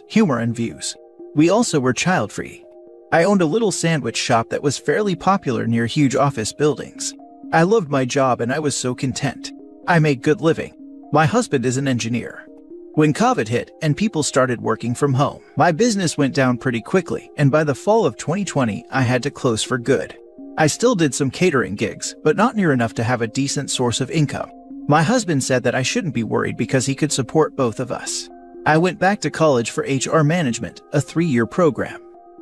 humor, and views. We also were child-free. I owned a little sandwich shop that was fairly popular near huge office buildings. I loved my job and I was so content. I made good living. My husband is an engineer. When COVID hit and people started working from home, my business went down pretty quickly, and by the fall of 2020, I had to close for good. I still did some catering gigs, but not near enough to have a decent source of income. My husband said that I shouldn't be worried because he could support both of us. I went back to college for HR management, a 3-year program.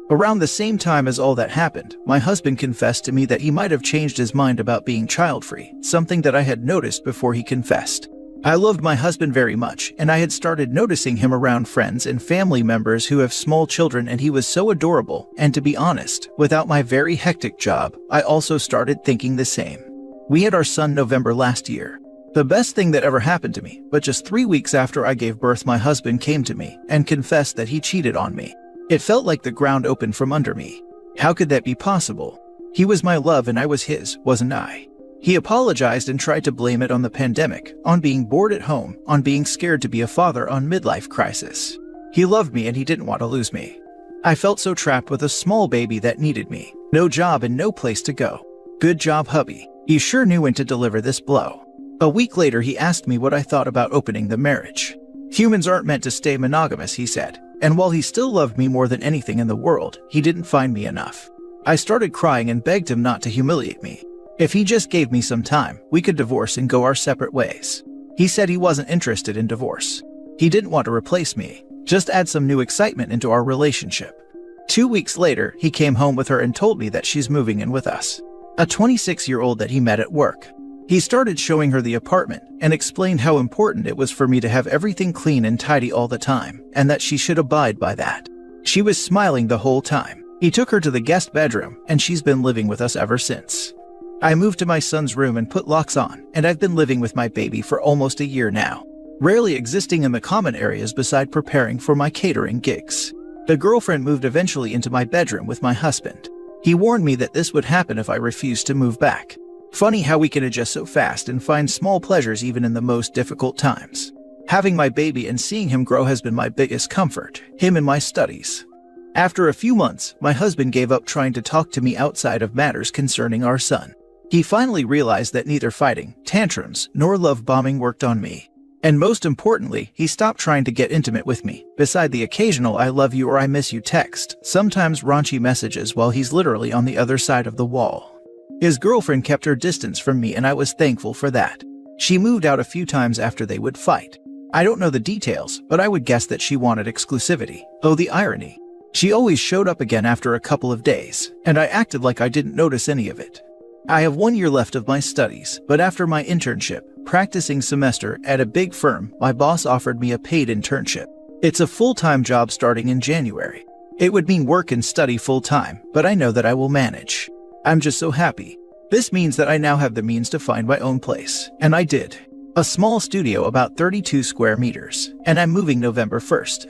Around the same time as all that happened, my husband confessed to me that he might have changed his mind about being child-free, something that I had noticed before he confessed. I loved my husband very much, and I had started noticing him around friends and family members who have small children, and he was so adorable, and to be honest, without my very hectic job, I also started thinking the same. We had our son November last year. The best thing that ever happened to me, but just 3 weeks after I gave birth, my husband came to me and confessed that he cheated on me. It felt like the ground opened from under me. How could that be possible? He was my love and I was his, wasn't I? He apologized and tried to blame it on the pandemic, on being bored at home, on being scared to be a father, on midlife crisis. He loved me and he didn't want to lose me. I felt so trapped with a small baby that needed me, no job and no place to go. Good job, hubby. You sure knew when to deliver this blow. A week later, he asked me what I thought about opening the marriage. Humans aren't meant to stay monogamous, he said. And while he still loved me more than anything in the world, he didn't find me enough. I started crying and begged him not to humiliate me. If he just gave me some time, we could divorce and go our separate ways. He said he wasn't interested in divorce. He didn't want to replace me, just add some new excitement into our relationship. 2 weeks later, he came home with her and told me that she's moving in with us. A 26-year-old that he met at work. He started showing her the apartment and explained how important it was for me to have everything clean and tidy all the time, and that she should abide by that. She was smiling the whole time. He took her to the guest bedroom, and she's been living with us ever since. I moved to my son's room and put locks on, and I've been living with my baby for almost a year now, rarely existing in the common areas beside preparing for my catering gigs. The girlfriend moved eventually into my bedroom with my husband. He warned me that this would happen if I refused to move back. Funny how we can adjust so fast and find small pleasures even in the most difficult times. Having my baby and seeing him grow has been my biggest comfort, him and my studies. After a few months, my husband gave up trying to talk to me outside of matters concerning our son. He finally realized that neither fighting, tantrums, nor love bombing worked on me. And most importantly, he stopped trying to get intimate with me, beside the occasional "I love you" or "I miss you" text, sometimes raunchy messages while he's literally on the other side of the wall. His girlfriend kept her distance from me, and I was thankful for that. She moved out a few times after they would fight. I don't know the details, but I would guess that she wanted exclusivity. Oh, the irony. She always showed up again after a couple of days, and I acted like I didn't notice any of it. I have 1 year left of my studies, but after my internship, practicing semester at a big firm, my boss offered me a paid internship. It's a full-time job starting in January. It would mean work and study full-time, but I know that I will manage. I'm just so happy. This means that I now have the means to find my own place, and I did. A small studio about 32 square meters, and I'm moving November 1st.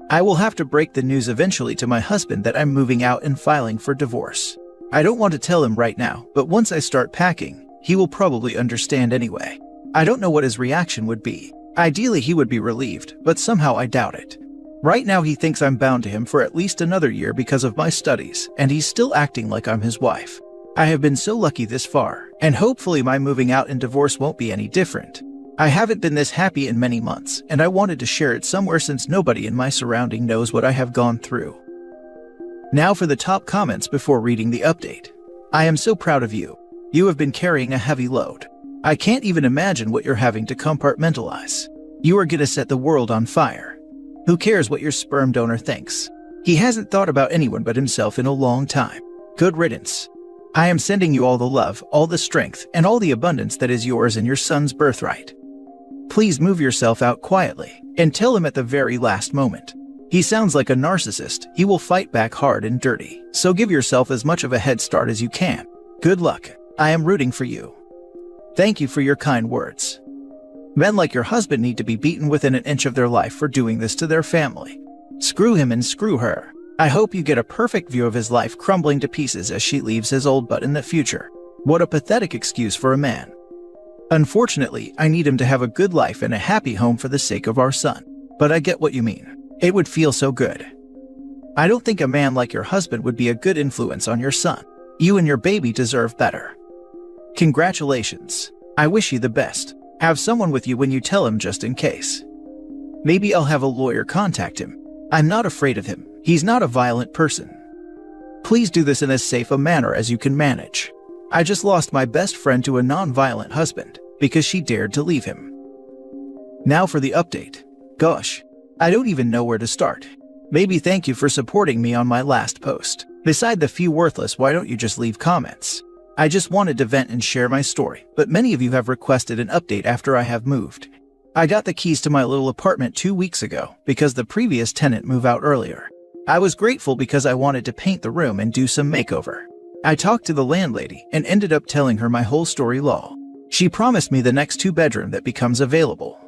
I will have to break the news eventually to my husband that I'm moving out and filing for divorce. I don't want to tell him right now, but once I start packing, he will probably understand anyway. I don't know what his reaction would be. Ideally, he would be relieved, but somehow I doubt it. Right now, he thinks I'm bound to him for at least another year because of my studies, and he's still acting like I'm his wife. I have been so lucky this far, and hopefully my moving out and divorce won't be any different. I haven't been this happy in many months, and I wanted to share it somewhere since nobody in my surrounding knows what I have gone through. Now for the top comments before reading the update. I am so proud of you. You have been carrying a heavy load. I can't even imagine what you're having to compartmentalize. You are gonna set the world on fire. Who cares what your sperm donor thinks? He hasn't thought about anyone but himself in a long time. Good riddance. I am sending you all the love, all the strength, and all the abundance that is yours and your son's birthright. Please move yourself out quietly and tell him at the very last moment. He sounds like a narcissist. He will fight back hard and dirty, so give yourself as much of a head start as you can. Good luck. I am rooting for you. Thank you for your kind words. Men like your husband need to be beaten within an inch of their life for doing this to their family. Screw him and screw her. I hope you get a perfect view of his life crumbling to pieces as she leaves his old butt in the future. What a pathetic excuse for a man. Unfortunately, I need him to have a good life and a happy home for the sake of our son. But I get what you mean. It would feel so good. I don't think a man like your husband would be a good influence on your son. You and your baby deserve better. Congratulations. I wish you the best. Have someone with you when you tell him just in case. Maybe I'll have a lawyer contact him. I'm not afraid of him. He's not a violent person. Please do this in as safe a manner as you can manage. I just lost my best friend to a non-violent husband because she dared to leave him. Now for the update. Gosh, I don't even know where to start. Maybe thank you for supporting me on my last post. Beside the few worthless, why don't you just leave comments? I just wanted to vent and share my story, but many of you have requested an update after I have moved. I got the keys to my little apartment 2 weeks ago because the previous tenant moved out earlier. I was grateful because I wanted to paint the room and do some makeover. I talked to the landlady and ended up telling her my whole story law. She promised me the next 2-bedroom that becomes available.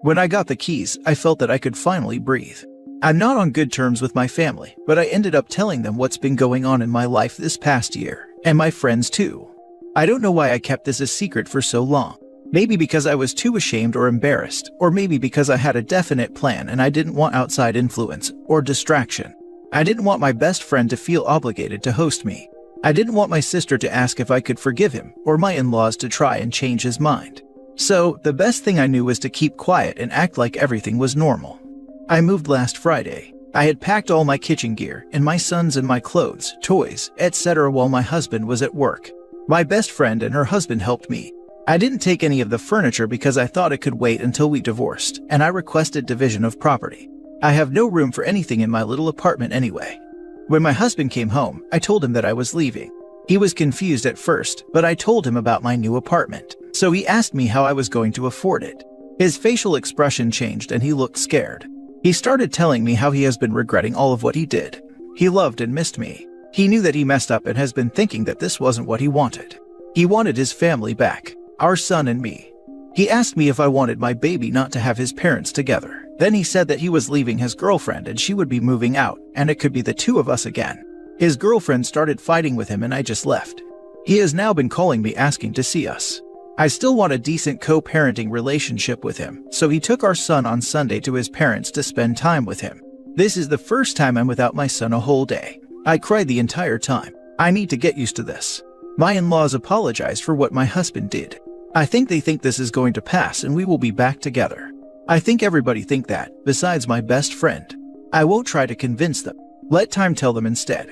When I got the keys, I felt that I could finally breathe. I'm not on good terms with my family, but I ended up telling them what's been going on in my life this past year, and my friends too. I don't know why I kept this a secret for so long. Maybe because I was too ashamed or embarrassed, or maybe because I had a definite plan and I didn't want outside influence or distraction. I didn't want my best friend to feel obligated to host me. I didn't want my sister to ask if I could forgive him, or my in-laws to try and change his mind. So, the best thing I knew was to keep quiet and act like everything was normal. I moved last Friday. I had packed all my kitchen gear, and my sons and my clothes, toys, etc. while my husband was at work. My best friend and her husband helped me. I didn't take any of the furniture because I thought it could wait until we divorced, and I requested division of property. I have no room for anything in my little apartment anyway. When my husband came home, I told him that I was leaving. He was confused at first, but I told him about my new apartment, so he asked me how I was going to afford it. His facial expression changed and he looked scared. He started telling me how he has been regretting all of what he did. He loved and missed me. He knew that he messed up and has been thinking that this wasn't what he wanted. He wanted his family back, our son and me. He asked me if I wanted my baby not to have his parents together. Then he said that he was leaving his girlfriend and she would be moving out, and it could be the two of us again. His girlfriend started fighting with him and I just left. He has now been calling me asking to see us. I still want a decent co-parenting relationship with him, so he took our son on Sunday to his parents to spend time with him. This is the first time I'm without my son a whole day. I cried the entire time. I need to get used to this. My in-laws apologized for what my husband did. I think they think this is going to pass and we will be back together. I think everybody think that, besides my best friend. I won't try to convince them. Let time tell them instead.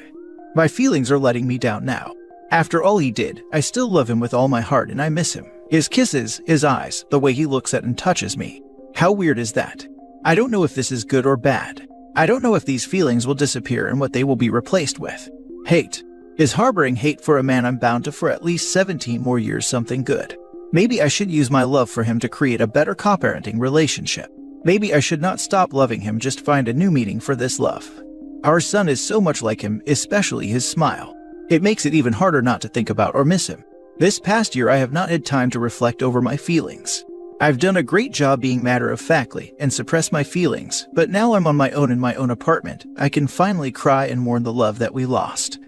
My feelings are letting me down now. After all he did, I still love him with all my heart and I miss him. His kisses, his eyes, the way he looks at and touches me. How weird is that? I don't know if this is good or bad. I don't know if these feelings will disappear and what they will be replaced with. Hate. Is harboring hate for a man I'm bound to for at least 17 more years something good? Maybe I should use my love for him to create a better co-parenting relationship. Maybe I should not stop loving him, just find a new meaning for this love. Our son is so much like him, especially his smile. It makes it even harder not to think about or miss him. This past year I have not had time to reflect over my feelings. I've done a great job being matter-of-factly and suppress my feelings, but now I'm on my own in my own apartment. I can finally cry and mourn the love that we lost.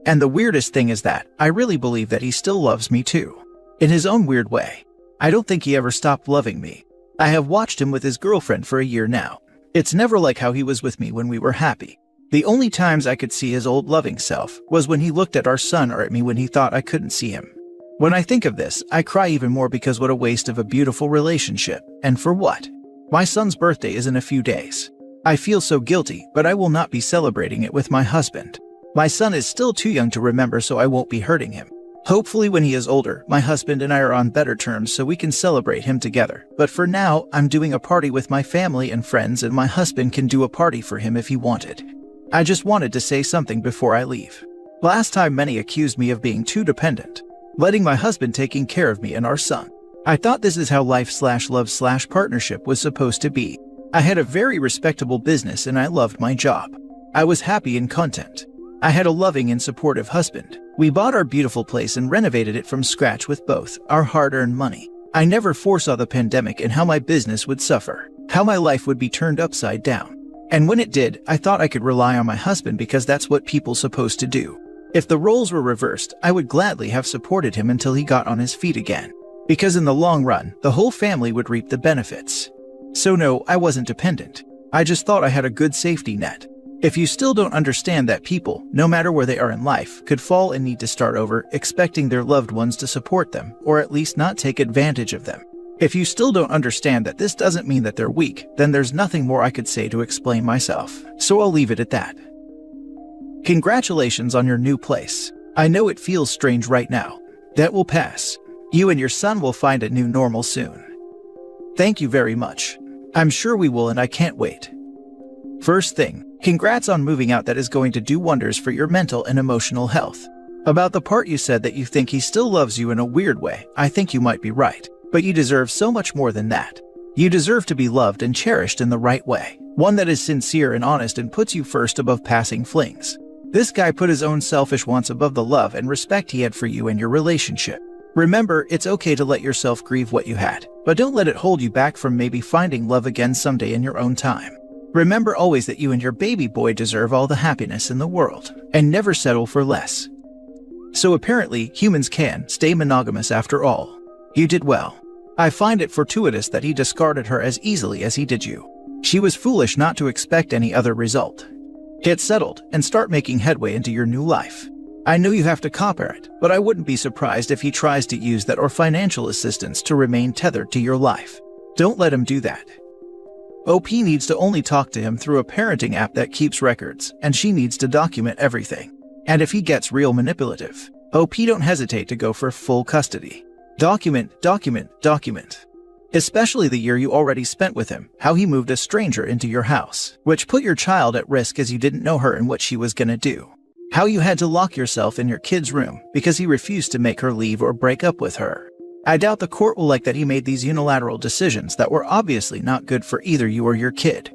And the weirdest thing is that I really believe that he still loves me too. In his own weird way. I don't think he ever stopped loving me. I have watched him with his girlfriend for a year now. It's never like how he was with me when we were happy. The only times I could see his old loving self was when he looked at our son or at me when he thought I couldn't see him. When I think of this, I cry even more because what a waste of a beautiful relationship. And for what? My son's birthday is in a few days. I feel so guilty, but I will not be celebrating it with my husband. My son is still too young to remember, so I won't be hurting him. Hopefully when he is older, my husband and I are on better terms so we can celebrate him together. But for now, I'm doing a party with my family and friends, and my husband can do a party for him if he wanted. I just wanted to say something before I leave. Last time many accused me of being too dependent, letting my husband taking care of me and our son. I thought this is how life/love/partnership was supposed to be. I had a very respectable business and I loved my job. I was happy and content. I had a loving and supportive husband. We bought our beautiful place and renovated it from scratch with both our hard-earned money. I never foresaw the pandemic and how my business would suffer, how my life would be turned upside down. And when it did, I thought I could rely on my husband because that's what people supposed to do. If the roles were reversed, I would gladly have supported him until he got on his feet again. Because in the long run, the whole family would reap the benefits. So no, I wasn't dependent. I just thought I had a good safety net. If you still don't understand that people, no matter where they are in life, could fall and need to start over, expecting their loved ones to support them, or at least not take advantage of them. If you still don't understand that this doesn't mean that they're weak, then there's nothing more I could say to explain myself. So I'll leave it at that. Congratulations on your new place. I know it feels strange right now. That will pass. You and your son will find a new normal soon. Thank you very much. I'm sure we will, and I can't wait. First thing, congrats on moving out. That is going to do wonders for your mental and emotional health. About the part you said that you think he still loves you in a weird way, I think you might be right. But you deserve so much more than that. You deserve to be loved and cherished in the right way. One that is sincere and honest and puts you first above passing flings. This guy put his own selfish wants above the love and respect he had for you and your relationship. Remember, it's okay to let yourself grieve what you had, but don't let it hold you back from maybe finding love again someday in your own time. Remember always that you and your baby boy deserve all the happiness in the world, and never settle for less. So apparently, humans can stay monogamous after all. You did well. I find it fortuitous that he discarded her as easily as he did you. She was foolish not to expect any other result. Get settled and start making headway into your new life. I know you have to co-parent, but I wouldn't be surprised if he tries to use that or financial assistance to remain tethered to your life. Don't let him do that. OP needs to only talk to him through a parenting app that keeps records, and she needs to document everything. And if he gets real manipulative, OP don't hesitate to go for full custody. Document. Especially the year you already spent with him, how he moved a stranger into your house, which put your child at risk as you didn't know her and what she was gonna do. How you had to lock yourself in your kid's room because he refused to make her leave or break up with her. I doubt the court will like that he made these unilateral decisions that were obviously not good for either you or your kid.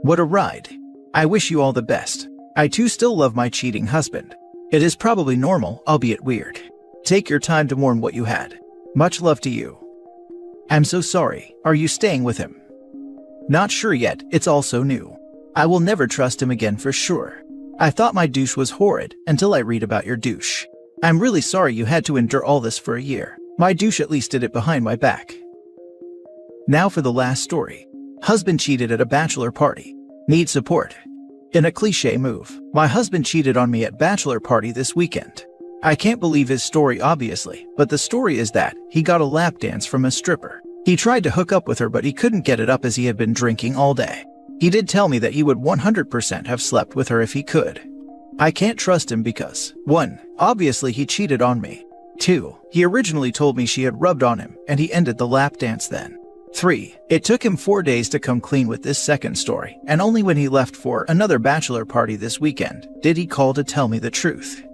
What a ride. I wish you all the best. I too still love my cheating husband. It is probably normal, albeit weird. Take your time to mourn what you had. Much love to you. I'm so sorry. Are you staying with him? Not sure yet, it's all so new. I will never trust him again for sure. I thought my douche was horrid until I read about your douche. I'm really sorry you had to endure all this for a year. My douche at least did it behind my back. Now for the last story. Husband cheated at a bachelor party. Need support. In a cliche move, my husband cheated on me at bachelor party this weekend. I can't believe his story obviously, but the story is that he got a lap dance from a stripper. He tried to hook up with her but he couldn't get it up as he had been drinking all day. He did tell me that he would 100% have slept with her if he could. I can't trust him because 1. Obviously he cheated on me. 2. He originally told me she had rubbed on him and he ended the lap dance then. 3. It took him 4 days to come clean with this second story, and only when he left for another bachelor party this weekend did he call to tell me the truth.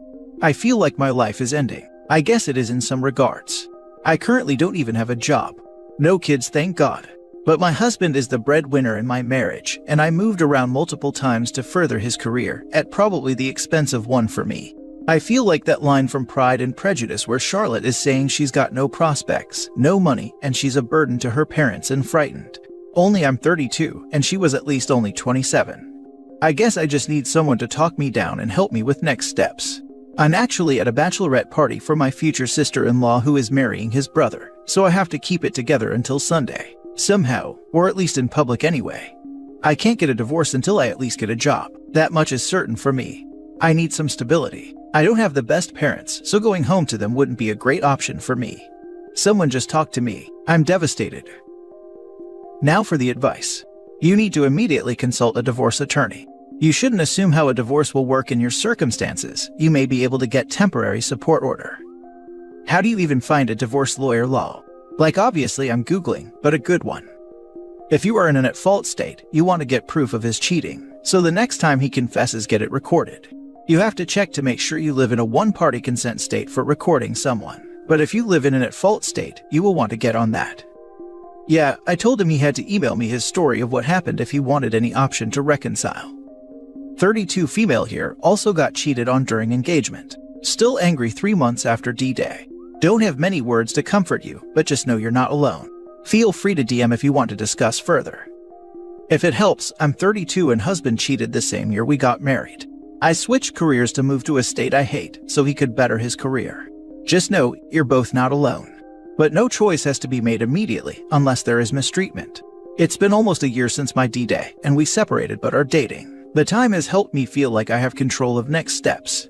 I feel like my life is ending. I guess it is in some regards. I currently don't even have a job. No kids, thank God. But my husband is the breadwinner in my marriage, and I moved around multiple times to further his career, at probably the expense of one for me. I feel like that line from Pride and Prejudice where Charlotte is saying she's got no prospects, no money, and she's a burden to her parents and frightened. Only I'm 32, and she was at least only 27. I guess I just need someone to talk me down and help me with next steps. I'm actually at a bachelorette party for my future sister-in-law who is marrying his brother, so I have to keep it together until Sunday. Somehow, or at least in public anyway. I can't get a divorce until I at least get a job. That much is certain for me. I need some stability. I don't have the best parents, so going home to them wouldn't be a great option for me. Someone just talk to me. I'm devastated. Now for the advice. You need to immediately consult a divorce attorney. You shouldn't assume how a divorce will work in your circumstances. You may be able to get temporary support order. How do you even find a divorce lawyer law? Like obviously I'm Googling, but a good one. If you are in an at-fault state, you want to get proof of his cheating, so the next time he confesses get it recorded. You have to check to make sure you live in a one-party consent state for recording someone. But if you live in an at-fault state, you will want to get on that. Yeah, I told him he had to email me his story of what happened if he wanted any option to reconcile. 32 female here also got cheated on during engagement. Still angry 3 months after D-Day. Don't have many words to comfort you, but just know you're not alone. Feel free to DM if you want to discuss further. If it helps, I'm 32 and husband cheated the same year we got married. I switched careers to move to a state I hate so he could better his career. Just know, you're both not alone. But no choice has to be made immediately unless there is mistreatment. It's been almost a year since my D-Day, and we separated but are dating. The time has helped me feel like I have control of next steps.